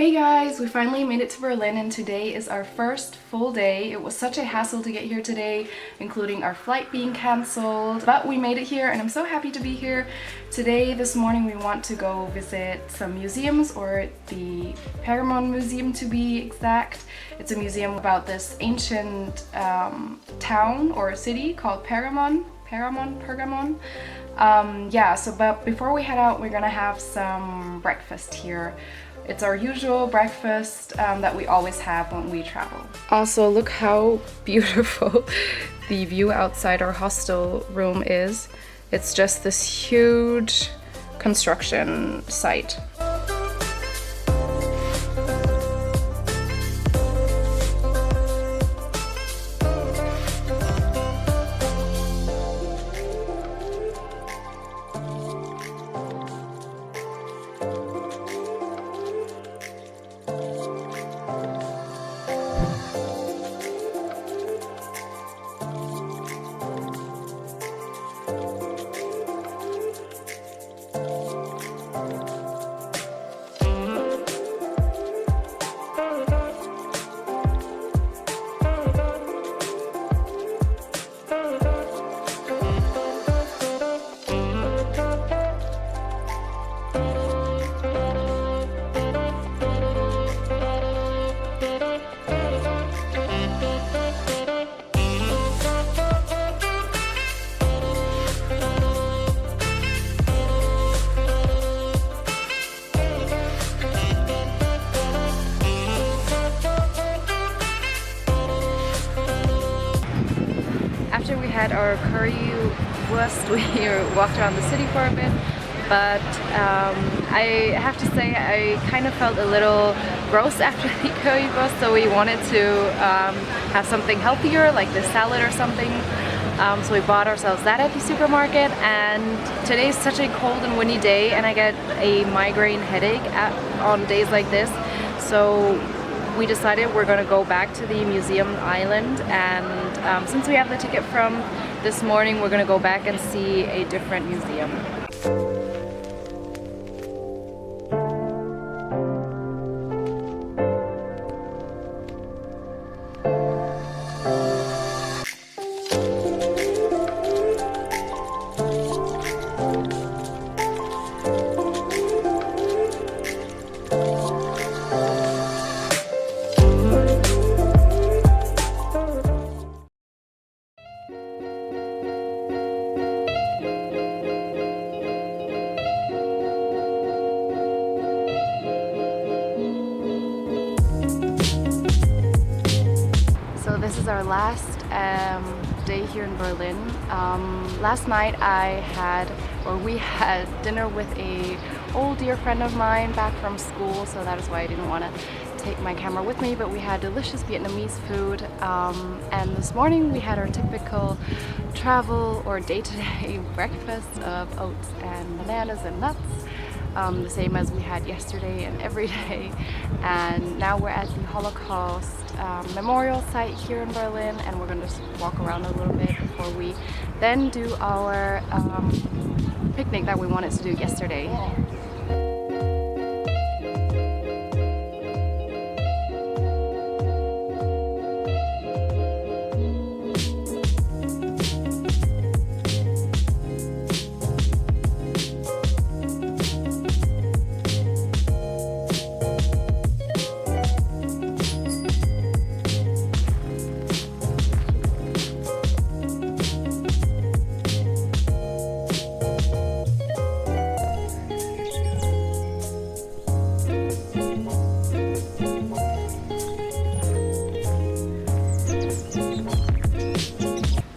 Hey guys, we finally made it to Berlin and today is our first full day. It was such a hassle to get here today, including our flight being cancelled, but we made it here and I'm so happy to be here. Today, this morning, we want to go visit some museums, or the PERGAMON Museum to be exact. It's a museum about this ancient town or city called Pergamon. But before we head out, we're gonna have some breakfast here. It's our usual breakfast that we always have when we travel. Also, look how beautiful the view outside our hostel room is. It's just this huge construction site. After we had our currywurst, we walked around the city for a bit, but I have to say I kind of felt a little gross after the currywurst, so we wanted to have something healthier, like this salad or something. So we bought ourselves that at the supermarket, and today is such a cold and windy day and I get a migraine headache on days like this. So we decided we're gonna go back to the museum island, and since we have the ticket from this morning, we're gonna go back and see a different museum. This is our last day here in Berlin. Last night we had dinner with an old dear friend of mine back from school, so that is why I didn't want to take my camera with me, but we had delicious Vietnamese food, and this morning we had our typical travel or day-to-day breakfast of oats and bananas and nuts. The same as we had yesterday and every day. And now we're at the Holocaust memorial site here in Berlin, and we're going to just walk around a little bit before we then do our picnic that we wanted to do yesterday.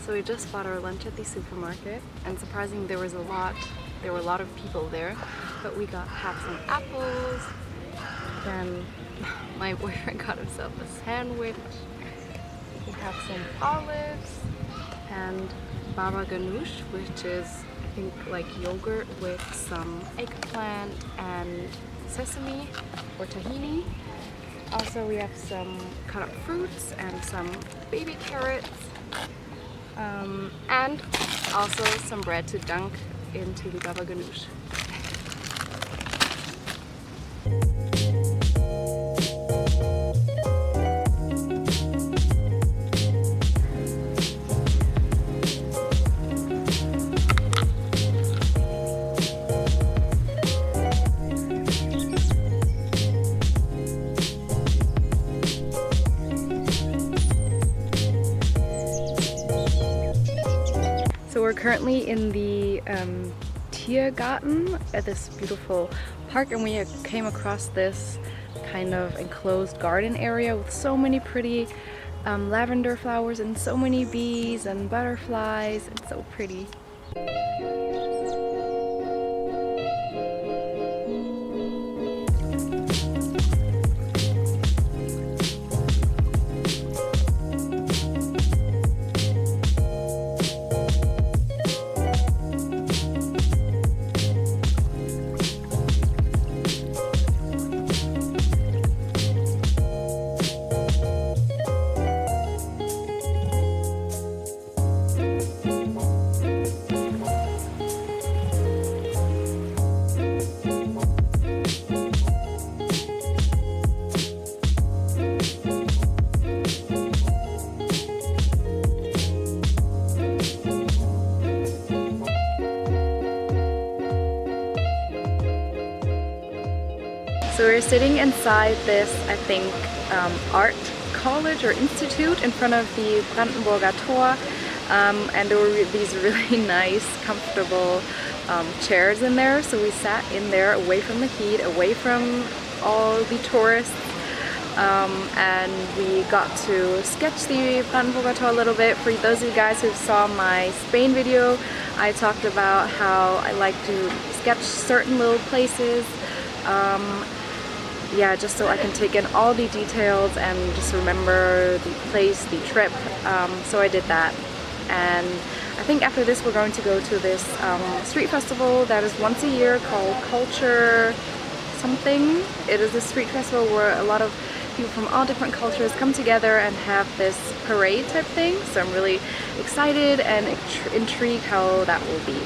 We just bought our lunch at the supermarket, and surprisingly there were a lot of people there, but we have some apples, then my boyfriend got himself a sandwich, we have some olives and baba ganoush, which is I think like yogurt with some eggplant and sesame or tahini. Also we have some cut up fruits and some baby carrots. And also some bread to dunk into the baba ganoush. currently in the TIERGARTEN at this beautiful park, and we came across this kind of enclosed garden area with so many pretty lavender flowers and so many bees and butterflies. It's so pretty. So we're sitting inside this, I think, art college or institute in front of the Brandenburger Tor, and there were these really nice, comfortable chairs in there. So we sat in there away from the heat, away from all the tourists, and we got to sketch the Brandenburger Tor a little bit. For those of you guys who saw my Spain video, I talked about how I like to sketch certain little places. Yeah, just so I can take in all the details and just remember the place, the trip. So I did that, and I think after this we're going to go to this street festival that is once a year called Culture something. It is a street festival where a lot of people from all different cultures come together and have this parade type thing. So I'm really excited and intrigued how that will be.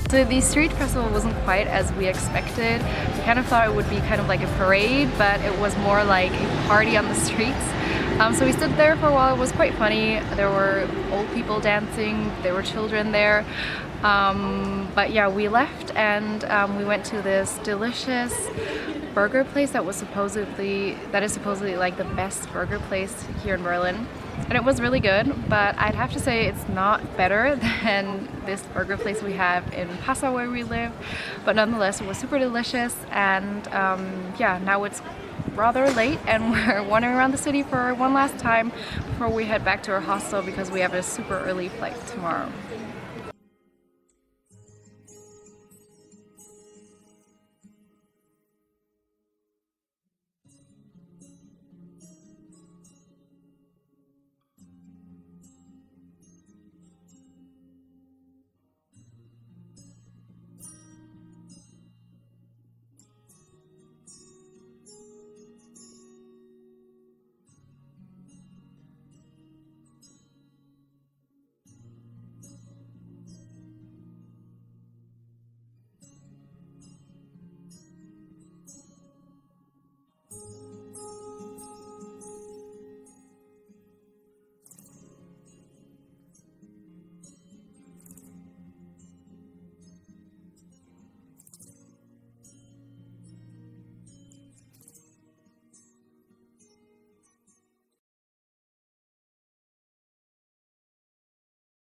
So the street festival wasn't quite as we expected. We kind of thought it would be kind of like a parade, but it was more like a party on the streets. So we stood there for a while. It was quite funny. There were old people dancing, there were children there. But yeah, we left and we went to this delicious burger place that is supposedly like the best burger place here in Berlin. And it was really good, but I'd have to say it's not better than this burger place we have in Passau where we live. But nonetheless, it was super delicious, and yeah, now it's rather late and we're wandering around the city for one last time before we head back to our hostel because we have a super early flight tomorrow.